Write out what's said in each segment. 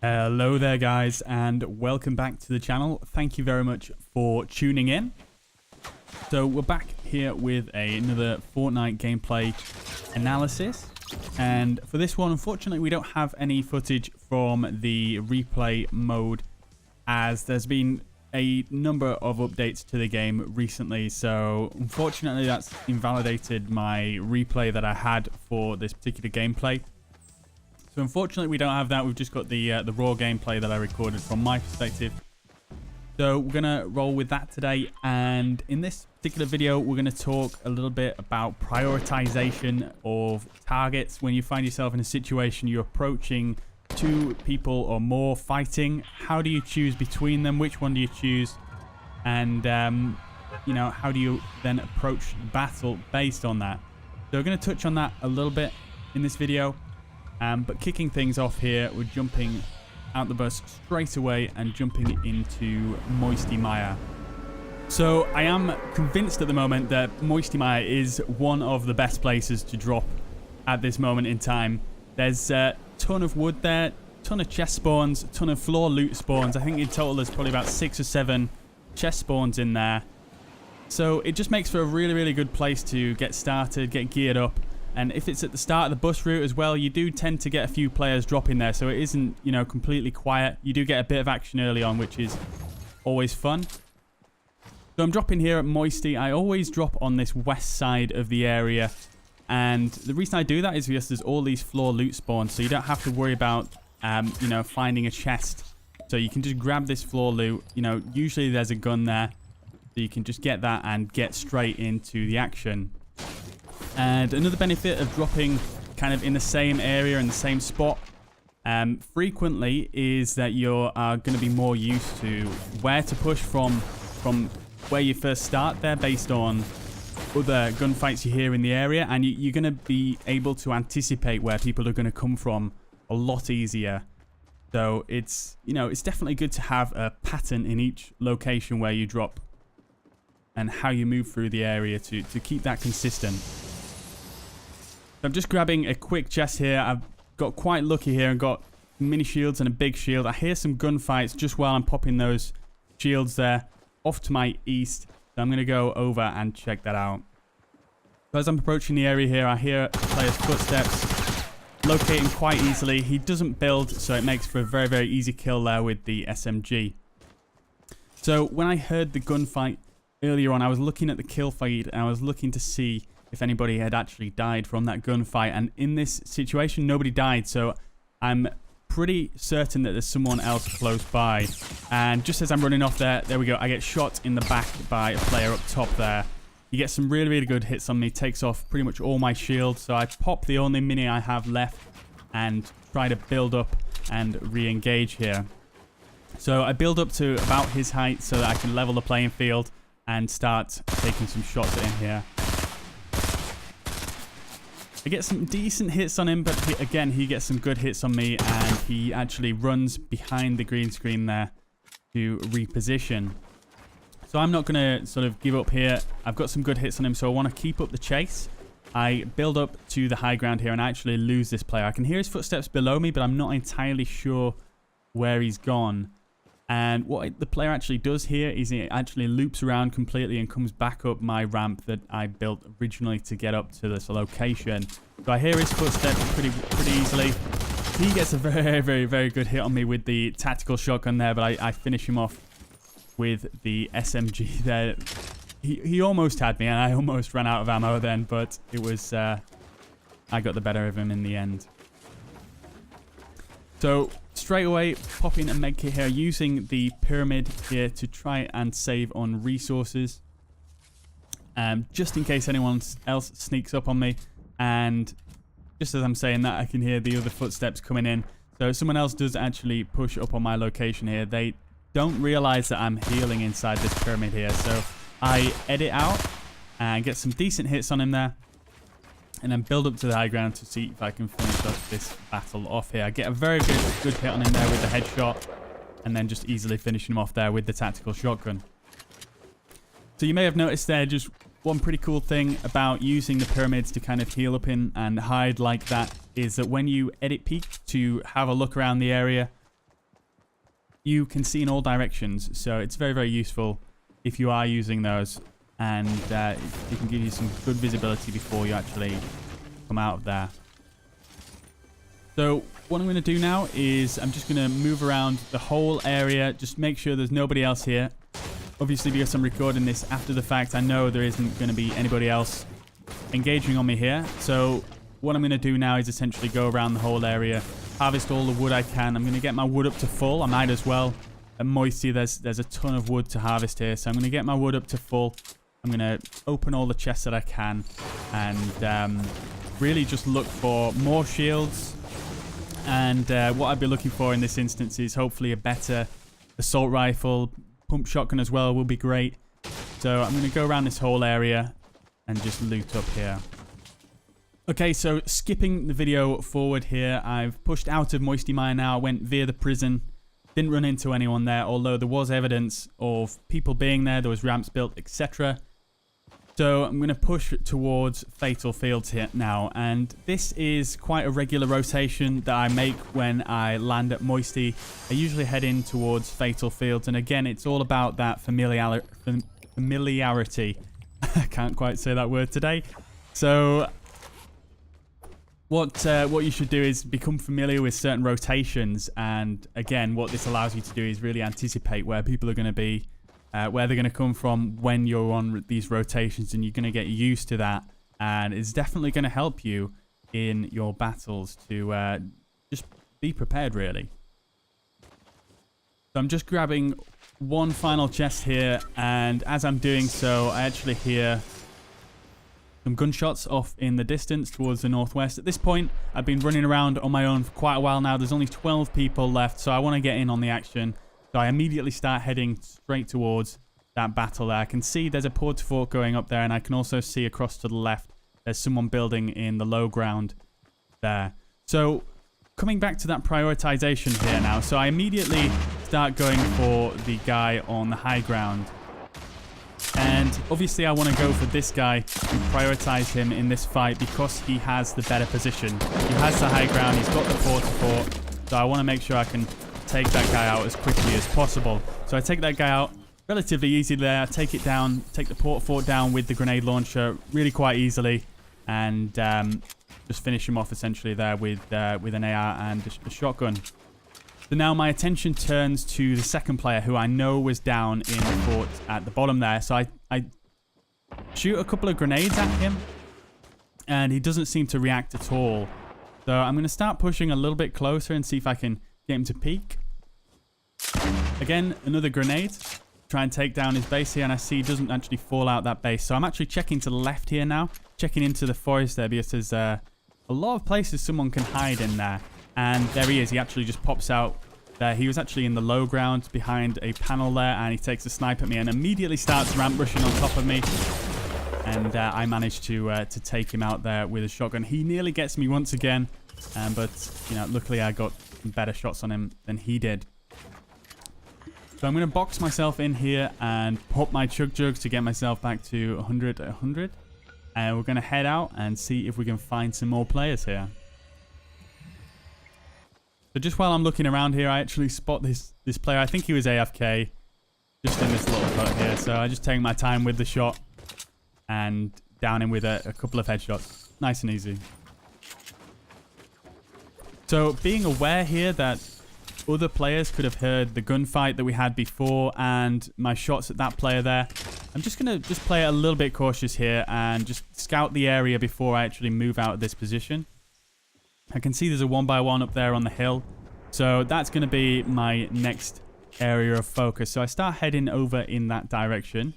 Hello there guys, and welcome back to the channel. Thank you very much for tuning in. So we're back here with another Fortnite gameplay analysis, and for this one unfortunately we don't have any footage from the replay mode as there's been a number of updates to the game recently, so unfortunately that's invalidated my replay that I had for this particular gameplay. So unfortunately we don't have that. We've just got the raw gameplay that I recorded from my perspective. So we're going to roll with that today, and in this particular video we're going to talk a little bit about prioritization of targets. When you find yourself in a situation you're approaching two people or more fighting, how do you choose between them? Which one do you choose? And you know, how do you then approach battle based on that? So we're going to touch on that a little bit in this video. But kicking things off here, we're jumping out the bus straight away and jumping into Moisty Mire. So I am convinced at the moment that Moisty Mire is one of the best places to drop at this moment in time. There's a ton of wood there, ton of chest spawns, ton of floor loot spawns. I think in total there's probably about 6 or 7 chest spawns in there. So it just makes for a really good place to get started, get geared up. And if it's at the start of the bus route as well, you do tend to get a few players dropping there. So it isn't, you know, completely quiet. You do get a bit of action early on, which is always fun. So I'm dropping here at Moisty. I always drop on this west side of the area. And the reason I do that is because there's all these floor loot spawns. So you don't have to worry about, you know, finding a chest. So you can just grab this floor loot. You know, usually there's a gun there. So you can just get that and get straight into the action. And another benefit of dropping kind of in the same area, in the same spot, frequently is that you are going to be more used to where to push from where you first start there based on other gunfights you hear in the area. And you're going to be able to anticipate where people are going to come from a lot easier. So it's, you know, it's definitely good to have a pattern in each location where you drop and how you move through the area to keep that consistent. I'm just grabbing a quick chest here. I've got quite lucky here and got mini shields and a big shield. I hear some gunfights just while I'm popping those shields there off to my east. So I'm going to go over and check that out. So as I'm approaching the area here, I hear a player's footsteps. Locate him quite easily. He doesn't build, so it makes for a very easy kill there with the SMG. So when I heard the gunfight earlier on, I was looking at the kill feed and I was looking to see if anybody had actually died from that gunfight, and in this situation nobody died, so I'm pretty certain that there's someone else close by. And just as I'm running off there we go, I get shot in the back by a player up top there. He gets some really good hits on me, takes off pretty much all my shields, so I pop the only mini I have left and try to build up and re-engage here. So I build up to about his height so that I can level the playing field and start taking some shots at him here. I get some decent hits on him, but he gets some good hits on me, and he actually runs behind the green screen there to reposition. So I'm not going to sort of give up here. I've got some good hits on him, so I want to keep up the chase. I build up to the high ground here and I actually lose this player. I can hear his footsteps below me, but I'm not entirely sure where he's gone. And what the player actually does here is he actually loops around completely and comes back up my ramp that I built originally to get up to this location. So I hear his footsteps pretty easily. He gets a very good hit on me with the tactical shotgun there, but I finish him off with the SMG there. He almost had me and I almost ran out of ammo then, but it was I got the better of him in the end. So straight away, popping a med kit here, using the pyramid here to try and save on resources. Just in case anyone else sneaks up on me. And just as I'm saying that, I can hear the other footsteps coming in. So someone else does actually push up on my location here. They don't realize that I'm healing inside this pyramid here. So I edit out and get some decent hits on him there. And then build up to the high ground to see if I can finish up this battle off here. I get a very good hit on him there with the headshot, and then just easily finishing him off there with the tactical shotgun. So you may have noticed there just one pretty cool thing about using the pyramids to kind of heal up in and hide like that is that when you edit peek to have a look around the area, you can see in all directions. So it's very, very useful if you are using those. And it can give you some good visibility before you actually come out of there. So what I'm going to do now is I'm just going to move around the whole area. Just make sure there's nobody else here. Obviously, because I'm recording this after the fact, I know there isn't going to be anybody else engaging on me here. So what I'm going to do now is essentially go around the whole area, harvest all the wood I can. I'm going to get my wood up to full. I might as well. At Moisty, there's a ton of wood to harvest here. So I'm going to get my wood up to full. I'm going to open all the chests that I can and really just look for more shields. And what I'd be looking for in this instance is hopefully a better assault rifle. Pump shotgun as well will be great. So I'm going to go around this whole area and just loot up here. Okay, so skipping the video forward here, I've pushed out of Moisty Mine now. I went via the prison. Didn't run into anyone there, although there was evidence of people being there. There was ramps built, etc. So I'm going to push towards Fatal Fields here now. And this is quite a regular rotation that I make when I land at Moisty. I usually head in towards Fatal Fields. And again, it's all about that familiarity. I can't quite say that word today. So what you should do is become familiar with certain rotations. And again, what this allows you to do is really anticipate where people are going to be. Where they're going to come from when you're on these rotations, and you're going to get used to that, and it's definitely going to help you in your battles to just be prepared, really. So I'm just grabbing one final chest here, and as I'm doing so, I actually hear some gunshots off in the distance towards the northwest. At this point, I've been running around on my own for quite a while now. There's only 12 people left, so I want to get in on the action. So I immediately start heading straight towards that battle there. I can see there's a port fort going up there, and I can also see across to the left there's someone building in the low ground there. So coming back to that prioritization here now. So I immediately start going for the guy on the high ground. And obviously I want to go for this guy and prioritize him in this fight because he has the better position. He has the high ground, he's got the port fort. So I want to make sure I can take that guy out as quickly as possible. So I take that guy out relatively easily there. Take it down, take the port fort down with the grenade launcher really quite easily, and just finish him off essentially there with an AR and a shotgun. So now my attention turns to the second player, who I know was down in the fort at the bottom there. So I shoot a couple of grenades at him, and he doesn't seem to react at all. So I'm going to start pushing a little bit closer and see if I can get him to peek. Again, another grenade. Try and take down his base here, and I see he doesn't actually fall out that base. So I'm actually checking to the left here now. Checking into the forest there, because there's a lot of places someone can hide in there. And there he is. He actually just pops out there. He was actually in the low ground behind a panel there, and he takes a snipe at me and immediately starts ramp rushing on top of me. And I managed to take him out there with a shotgun. He nearly gets me once again, but you know, luckily I got better shots on him than he did. So I'm going to box myself in here and pop my chug jugs to get myself back to 100 at 100. And we're going to head out and see if we can find some more players here. So just while I'm looking around here, I actually spot this player. I think he was AFK just in this little cut here. So I just take my time with the shot and down him with a couple of headshots. Nice and easy. So being aware here that other players could have heard the gunfight that we had before and my shots at that player there, I'm just going to play it a little bit cautious here and just scout the area before I actually move out of this position. I can see there's a 1x1 up there on the hill. So that's going to be my next area of focus. So I start heading over in that direction.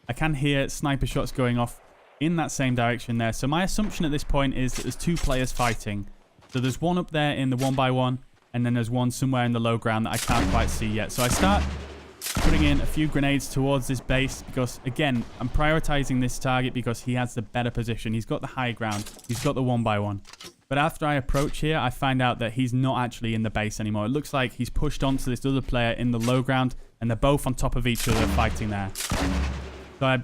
I can hear sniper shots going off in that same direction there. So my assumption at this point is that there's two players fighting. So there's one up there in the 1x1, and then there's one somewhere in the low ground that I can't quite see yet. So I start putting in a few grenades towards this base because, again, I'm prioritizing this target because he has the better position. He's got the high ground. He's got the 1x1. But after I approach here, I find out that he's not actually in the base anymore. It looks like he's pushed onto this other player in the low ground, and they're both on top of each other fighting there. So I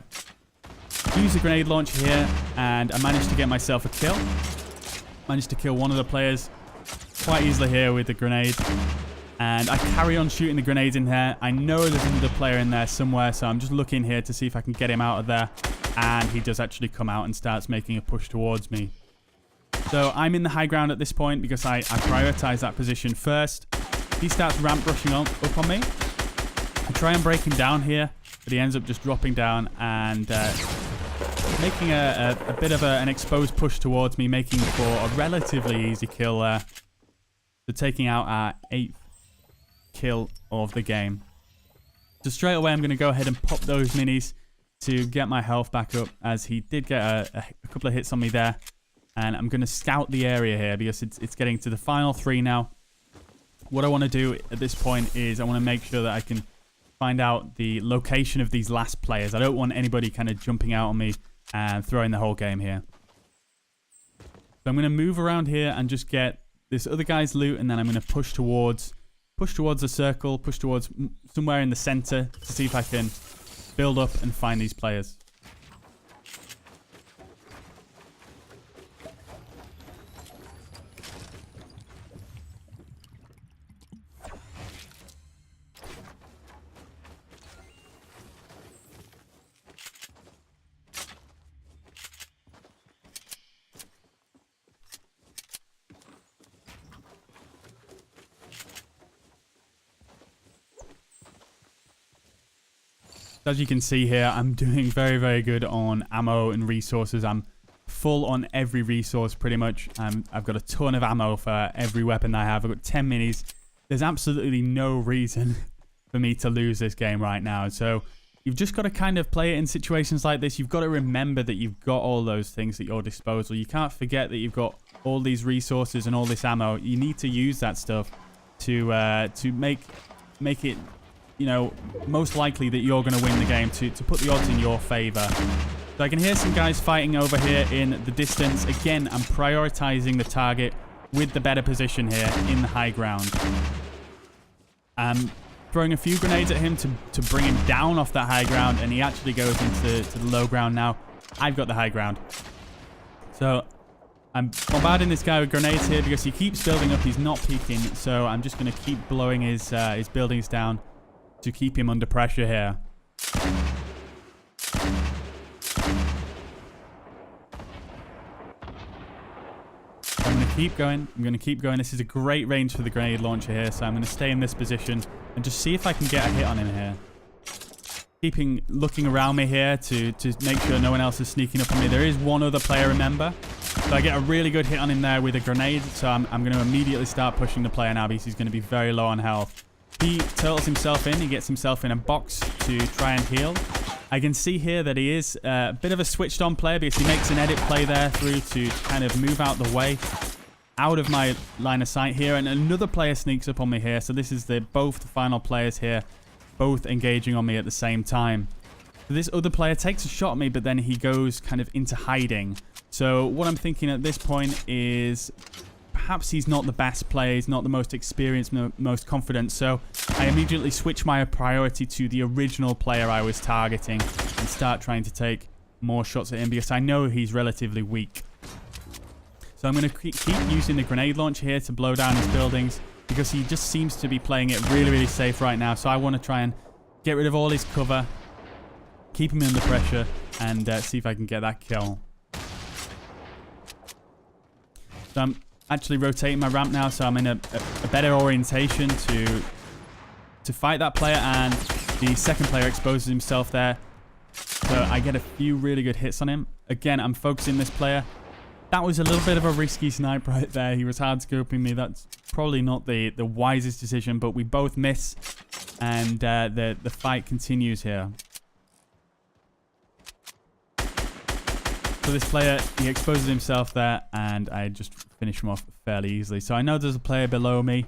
use the grenade launcher here, and I managed to get myself a kill. Managed to kill one of the players quite easily here with the grenade. And I carry on shooting the grenades in there. I know there's another player in there somewhere, so I'm just looking here to see if I can get him out of there. And he does actually come out and starts making a push towards me. So I'm in the high ground at this point because I prioritize that position first. He starts ramp rushing up on me. I try and break him down here, but he ends up just dropping down and making a bit of an exposed push towards me, making for a relatively easy kill there. So taking out our 8th kill of the game. So straight away I'm going to go ahead and pop those minis to get my health back up, as he did get a couple of hits on me there. And I'm going to scout the area here because it's getting to the final 3 now. What I want to do at this point is I want to make sure that I can find out the location of these last players. I don't want anybody kind of jumping out on me and throwing the whole game here. So I'm going to move around here and just get this other guy's loot, and then I'm going to push towards the circle, push towards somewhere in the center to see if I can build up and find these players. As you can see here, I'm doing very, very good on ammo and resources. I'm full on every resource pretty much. I've got a ton of ammo for every weapon I have. I've got 10 minis. There's absolutely no reason for me to lose this game right now. So you've just got to kind of play it in situations like this. You've got to remember that you've got all those things at your disposal. You can't forget that you've got all these resources and all this ammo. You need to use that stuff to make it, you know, most likely that you're going to win the game, to put the odds in your favor. So I can hear some guys fighting over here in the distance. Again, I'm prioritizing the target with the better position here in the high ground. I'm throwing a few grenades at him to bring him down off that high ground, and he actually goes into the low ground now. I've got the high ground. So I'm bombarding this guy with grenades here because he keeps building up. He's not peeking, so I'm just going to keep blowing his buildings down to keep him under pressure here. I'm going to keep going. I'm going to keep going. This is a great range for the grenade launcher here, so I'm going to stay in this position and just see if I can get a hit on him here. Looking around me here to make sure no one else is sneaking up on me. There is one other player, remember? So I get a really good hit on him there with a grenade, so I'm going to immediately start pushing the player now because he's going to be very low on health. He turtles himself in. He gets himself in a box to try and heal. I can see here that he is a bit of a switched on player because he makes an edit play there through to kind of move out the way, out of my line of sight here. And another player sneaks up on me here. So this is both the final players here, both engaging on me at the same time. So this other player takes a shot at me, but then he goes kind of into hiding. So what I'm thinking at this point is perhaps he's not the best player, he's not the most experienced, most confident, so I immediately switch my priority to the original player I was targeting and start trying to take more shots at him because I know he's relatively weak. So I'm going to keep using the grenade launcher here to blow down his buildings because he just seems to be playing it really, really safe right now. So I want to try and get rid of all his cover, keep him under pressure, and see if I can get that kill. So I'm actually rotating my ramp now, so I'm in a better orientation to fight that player, and the second player exposes himself there. So I get a few really good hits on him. Again, I'm focusing this player. That was a little bit of a risky snipe right there. He was hard scoping me. That's probably not the wisest decision, but we both miss, and the fight continues here. So this player, he exposes himself there, and I just finish him off fairly easily. So I know there's a player below me,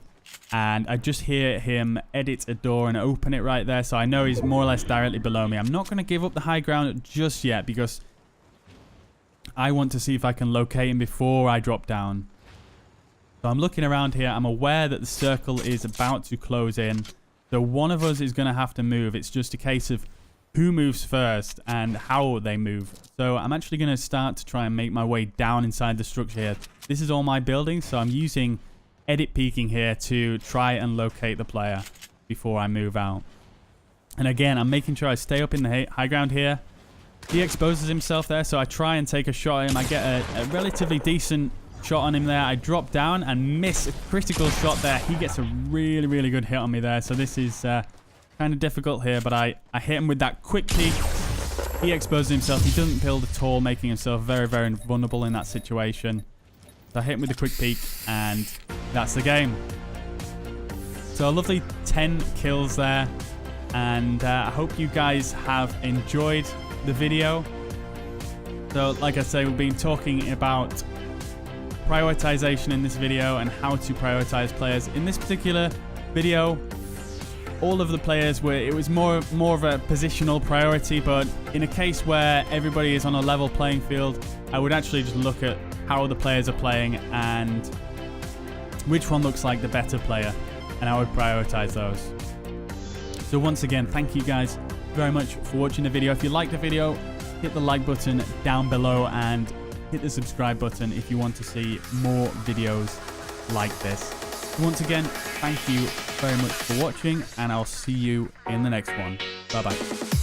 and I just hear him edit a door and open it right there. So I know he's more or less directly below me. I'm not going to give up the high ground just yet because I want to see if I can locate him before I drop down. So I'm looking around here. I'm aware that the circle is about to close in. So one of us is going to have to move. It's just a case of who moves first and how they move. So I'm actually going to start to try and make my way down inside the structure here. This is all my buildings, so I'm using edit peeking here to try and locate the player before I move out. And again, I'm making sure I stay up in the high ground here. He exposes himself there, so I try and take a shot at him. I get a relatively decent shot on him there. I drop down and miss a critical shot there. He gets a really, really good hit on me there. So this is kind of difficult here, but I hit him with that quick peek. He exposes himself. He doesn't build at all, making himself very, very vulnerable in that situation. So I hit him with the quick peek, and that's the game. So a lovely 10 kills there. And I hope you guys have enjoyed the video. So like I say, we've been talking about prioritization in this video and how to prioritize players. In this particular video, all of the players were, it was more of a positional priority, but in a case where everybody is on a level playing field, I would actually just look at how the players are playing and which one looks like the better player, and I would prioritize those. So once again, thank you guys very much for watching the video. If you like the video, hit the like button down below and hit the subscribe button if you want to see more videos like this. Once again, thank you very much for watching, and I'll see you in the next one. Bye bye.